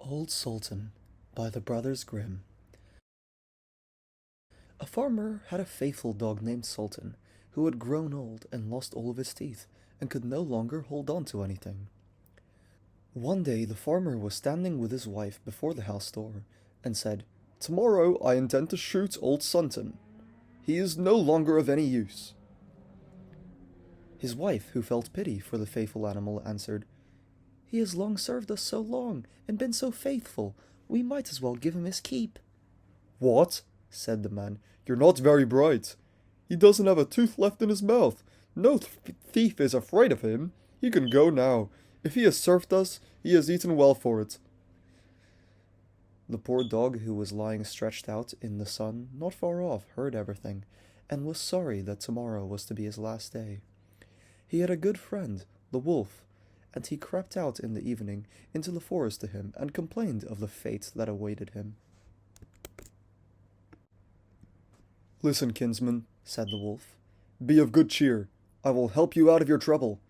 Old Sultan by the Brothers Grimm. A farmer had a faithful dog named Sultan, who had grown old and lost all of his teeth, and could no longer hold on to anything. One day the farmer was standing with his wife before the house door, and said, "Tomorrow I intend to shoot old Sultan. He is no longer of any use." His wife, who felt pity for the faithful animal, answered, "He has long served us so long, and been so faithful, we might as well give him his keep." "What?" said the man. "You're not very bright. He doesn't have a tooth left in his mouth. No thief is afraid of him. He can go now. If he has served us, he has eaten well for it." The poor dog, who was lying stretched out in the sun not far off, heard everything, and was sorry that tomorrow was to be his last day. He had a good friend, the wolf, and he crept out in the evening into the forest to him and complained of the fate that awaited him. "Listen, kinsman," said the wolf. "Be of good cheer. I will help you out of your trouble.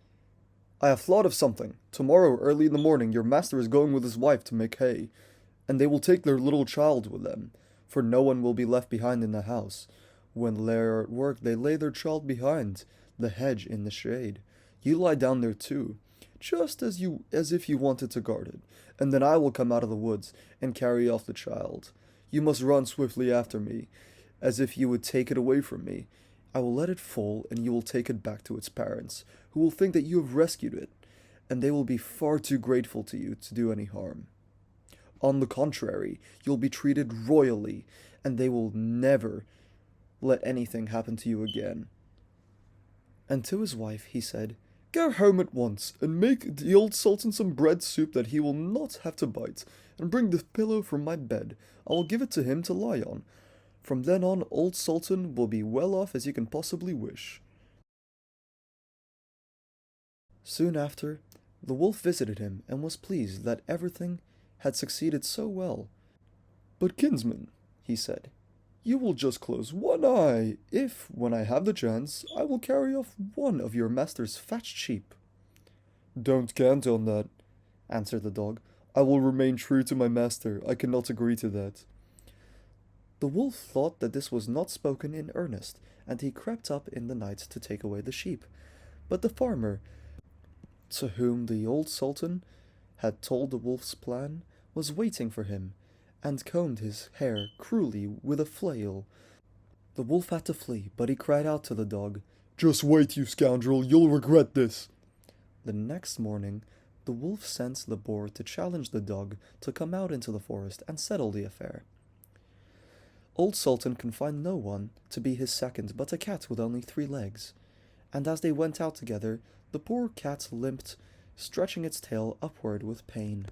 I have thought of something. Tomorrow early in the morning your master is going with his wife to make hay, and they will take their little child with them, for no one will be left behind in the house. When they are at work they lay their child behind the hedge in the shade. You lie down there too, just as if you wanted to guard it, and then I will come out of the woods and carry off the child. You must run swiftly after me, as if you would take it away from me. I will let it fall, and you will take it back to its parents, who will think that you have rescued it, and they will be far too grateful to you to do any harm. On the contrary, you'll be treated royally, and they will never let anything happen to you again." And to his wife he said, "Go home at once, and make the old Sultan some bread soup that he will not have to bite, and bring the pillow from my bed. I will give it to him to lie on. From then on, old Sultan will be well off as you can possibly wish." Soon after, the wolf visited him and was pleased that everything had succeeded so well. "But kinsman," he said, "you will just close one eye if, when I have the chance, I will carry off one of your master's fat sheep." "Don't count on that," answered the dog. "I will remain true to my master. I cannot agree to that." The wolf thought that this was not spoken in earnest, and he crept up in the night to take away the sheep. But the farmer, to whom the old Sultan had told the wolf's plan, was waiting for him, and combed his hair cruelly with a flail. The wolf had to flee, but he cried out to the dog, "Just wait, you scoundrel, you'll regret this." The next morning, the wolf sent the boar to challenge the dog to come out into the forest and settle the affair. Old Sultan can find no one to be his second but a cat with only 3 legs, and as they went out together, the poor cat limped, stretching its tail upward with pain.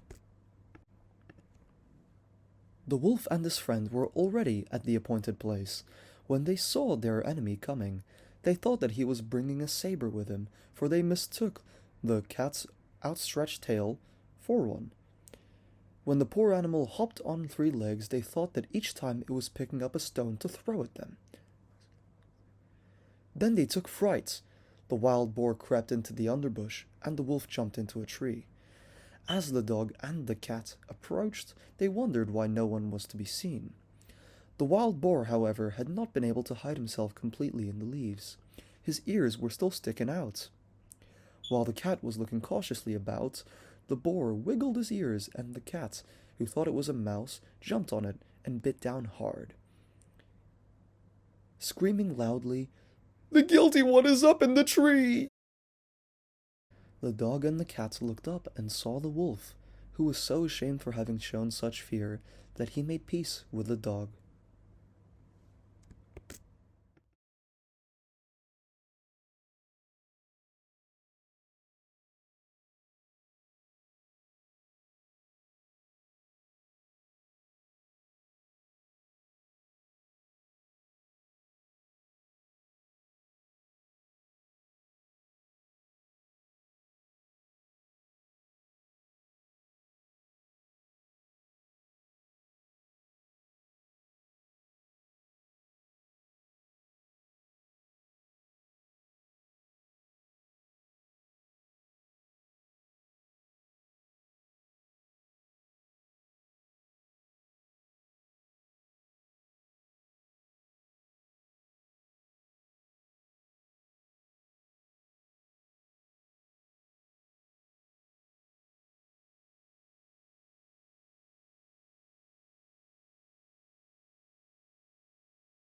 The wolf and his friend were already at the appointed place. When they saw their enemy coming, they thought that he was bringing a saber with him, for they mistook the cat's outstretched tail for one. When the poor animal hopped on 3 legs, they thought that each time it was picking up a stone to throw at them. Then they took fright. The wild boar crept into the underbush, and the wolf jumped into a tree. As the dog and the cat approached, they wondered why no one was to be seen. The wild boar, however, had not been able to hide himself completely in the leaves. His ears were still sticking out. While the cat was looking cautiously about, the boar wiggled his ears, and the cat, who thought it was a mouse, jumped on it and bit down hard. Screaming loudly, "The guilty one is up in the tree!" the dog and the cat looked up and saw the wolf, who was so ashamed for having shown such fear that he made peace with the dog.